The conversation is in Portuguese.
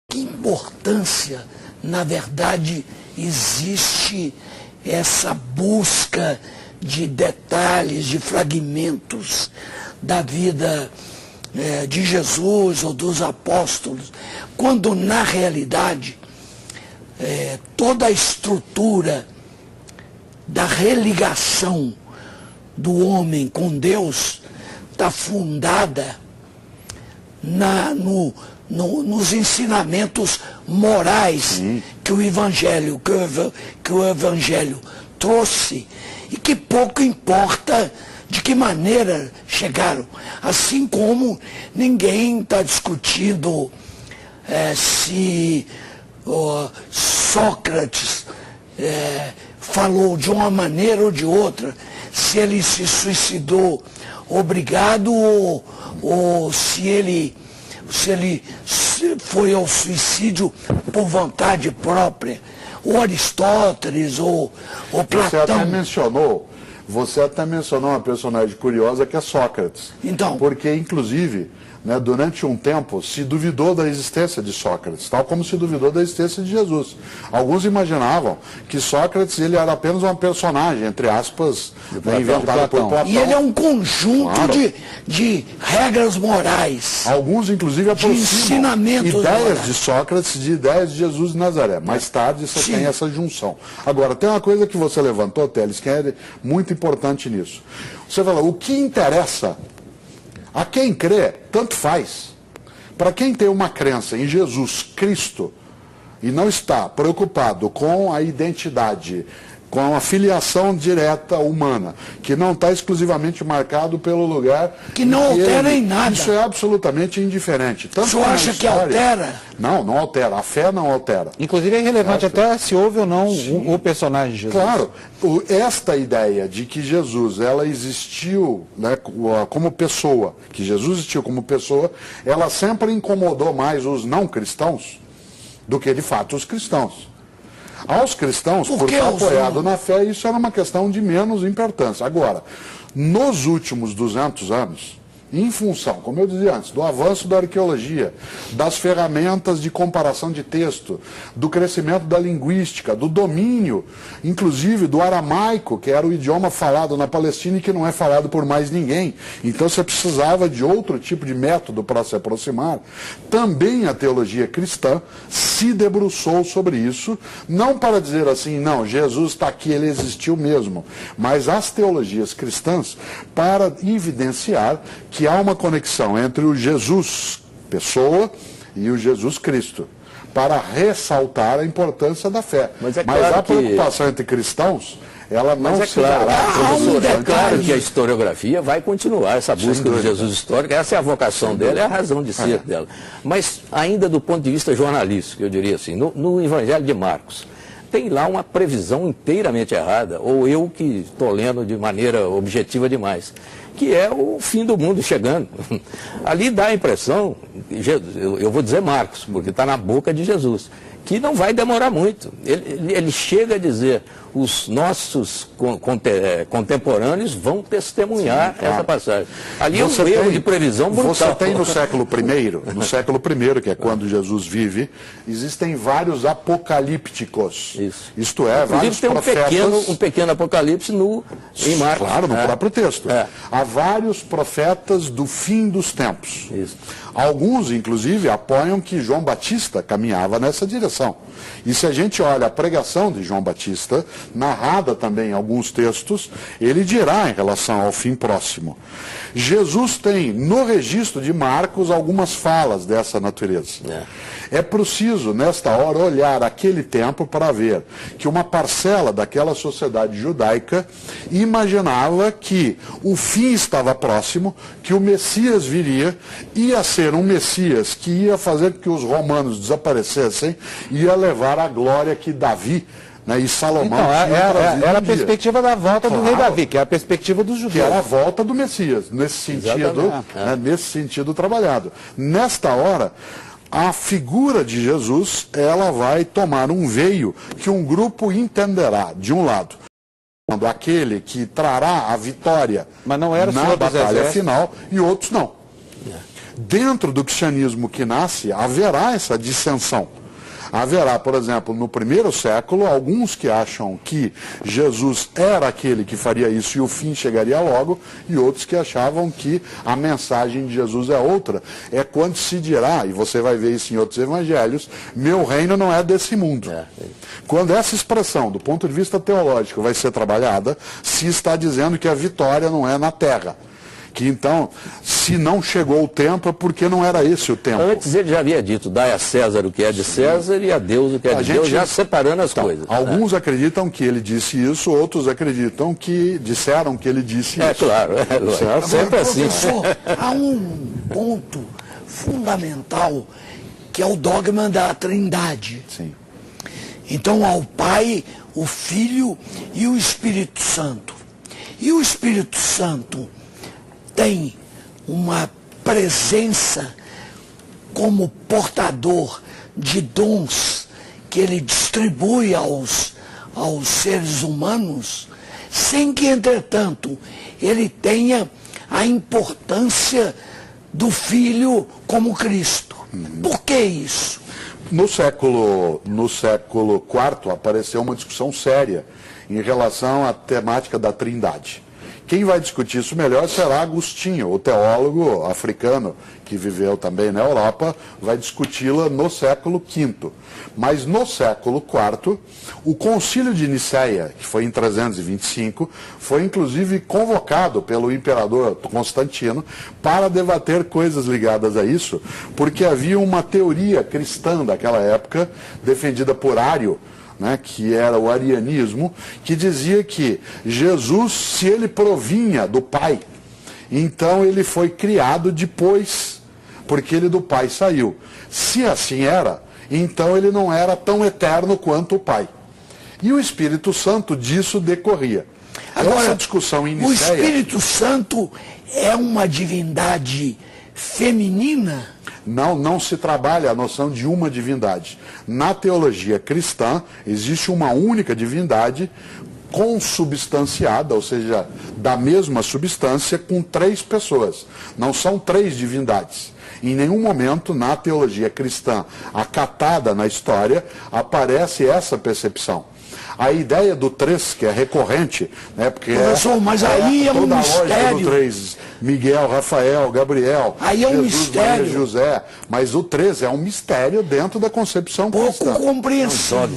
Que importância, na verdade, existe essa busca de detalhes, de fragmentos da vida de Jesus ou dos apóstolos, quando na realidade toda a estrutura da religação do homem com Deus está fundada nos ensinamentos morais que o Evangelho trouxe, e que pouco importa de que maneira chegaram. Assim como ninguém está discutindo se Sócrates falou de uma maneira ou de outra, se ele se suicidou obrigado ou se ele foi ao suicídio por vontade própria, ou Aristóteles, ou Platão. Você até mencionou uma personagem curiosa que é Sócrates. Então, porque, inclusive, durante um tempo se duvidou da existência de Sócrates, tal como se duvidou da existência de Jesus. Alguns imaginavam que Sócrates ele era apenas uma personagem, entre aspas, inventado por Platão. E ele é um conjunto de regras morais. Alguns, inclusive, aproximam ideias de Sócrates de ideias de Jesus de Nazaré. Mais tarde você tem essa junção. Agora, tem uma coisa que você levantou, Teles, que é muito importante nisso. Você fala, o que interessa a quem crê, tanto faz. Para quem tem uma crença em Jesus Cristo e não está preocupado com a identidade, com a filiação direta humana, que não está exclusivamente marcado pelo lugar... Que não altera em nada. Isso é absolutamente indiferente. O senhor acha que altera? Não, não altera. A fé não altera. Inclusive é irrelevante até se houve ou não o personagem de Jesus. Claro. Esta ideia de que Jesus ela existiu como pessoa, que Jesus existiu como pessoa, ela sempre incomodou mais os não cristãos do que, de fato, os cristãos. Aos cristãos, por estar apoiado na fé, isso era uma questão de menos importância. Agora, nos últimos 200 anos, em função, como eu dizia antes, do avanço da arqueologia, das ferramentas de comparação de texto, do crescimento da linguística, do domínio, inclusive do aramaico, que era o idioma falado na Palestina e que não é falado por mais ninguém. Então você precisava de outro tipo de método para se aproximar. Também a teologia cristã se debruçou sobre isso, não para dizer assim, não, Jesus está aqui, ele existiu mesmo, mas as teologias cristãs para evidenciar que há uma conexão entre o Jesus, pessoa, e o Jesus Cristo, para ressaltar a importância da fé. Mas a preocupação entre cristãos, ela não se dará. É claro que a historiografia vai continuar, essa busca do Jesus histórico, essa é a vocação dela, é a razão de ser dela. Mas ainda do ponto de vista jornalístico, eu diria assim, no Evangelho de Marcos, tem lá uma previsão inteiramente errada, ou eu que estou lendo de maneira objetiva demais, que é o fim do mundo chegando. Ali dá a impressão, eu vou dizer Marcos, porque está na boca de Jesus, que não vai demorar muito. Ele chega a dizer, os nossos contemporâneos vão testemunhar essa passagem. Ali é um erro de previsão brutal. Você tem no século I, que é quando Jesus vive, existem vários apocalípticos. Isto é, vários profetas... Tem um pequeno apocalipse em Marcos. Claro, no próprio texto. Há vários profetas do fim dos tempos. Alguns, inclusive, apoiam que João Batista caminhava nessa direção. E se a gente olha a pregação de João Batista, narrada também em alguns textos, ele dirá em relação ao fim próximo. Jesus tem, no registro de Marcos, algumas falas dessa natureza. É preciso, nesta hora, olhar aquele tempo para ver que uma parcela daquela sociedade judaica imaginava que o fim estava próximo, que o Messias viria, ia ser um Messias que ia fazer com que os romanos desaparecessem, ia levar a glória que Davi e Salomão era a perspectiva da volta do rei Davi, que é a perspectiva dos judeus. Que era a volta do Messias, nesse sentido trabalhado. Nesta hora, a figura de Jesus, ela vai tomar um veio que um grupo entenderá, de um lado, aquele que trará a vitória mas não era na batalha final, e outros não. Dentro do cristianismo que nasce, haverá essa dissensão. Haverá, por exemplo, no primeiro século, alguns que acham que Jesus era aquele que faria isso e o fim chegaria logo, e outros que achavam que a mensagem de Jesus é outra. É quando se dirá, e você vai ver isso em outros evangelhos, meu reino não é desse mundo. Quando essa expressão, do ponto de vista teológico, vai ser trabalhada, se está dizendo que a vitória não é na terra. Que então, se não chegou o tempo, é porque não era esse o tempo. Antes ele já havia dito, dai a César o que é de César e a Deus o que é de Deus, já separando as coisas. Alguns acreditam que ele disse isso, outros acreditam que disseram que ele disse isso. É claro, Agora, sempre assim. professor, há um ponto fundamental que é o dogma da Trindade. Sim. Então, ao Pai, o Filho e o Espírito Santo. E o Espírito Santo tem uma presença como portador de dons que ele distribui aos seres humanos, sem que, entretanto, ele tenha a importância do Filho como Cristo. Por que isso? No século IV apareceu uma discussão séria em relação à temática da Trindade. Quem vai discutir isso melhor será Agostinho, o teólogo africano que viveu também na Europa, vai discuti-la no século V. Mas no século IV, o Concílio de Nicéia, que foi em 325, foi inclusive convocado pelo imperador Constantino para debater coisas ligadas a isso, porque havia uma teoria cristã daquela época, defendida por Ário, que era o arianismo, que dizia que Jesus, se ele provinha do Pai, então ele foi criado depois, porque ele do Pai saiu. Se assim era, então ele não era tão eterno quanto o Pai. E o Espírito Santo disso decorria. Agora, essa discussão em Nicéia, o Espírito Santo é uma divindade feminina? Não se trabalha a noção de uma divindade. Na teologia cristã, existe uma única divindade consubstanciada, ou seja, da mesma substância, com 3 pessoas. Não são 3 divindades. Em nenhum momento, na teologia cristã acatada na história, aparece essa percepção. A ideia do 3, que é recorrente, porque professor, mas aí é um toda a mistério. lógica do 3, Miguel, Rafael, Gabriel, aí é um Jesus, mistério. Maria, José, mas o 3 é um mistério dentro da concepção cristã. Pouco compreensível.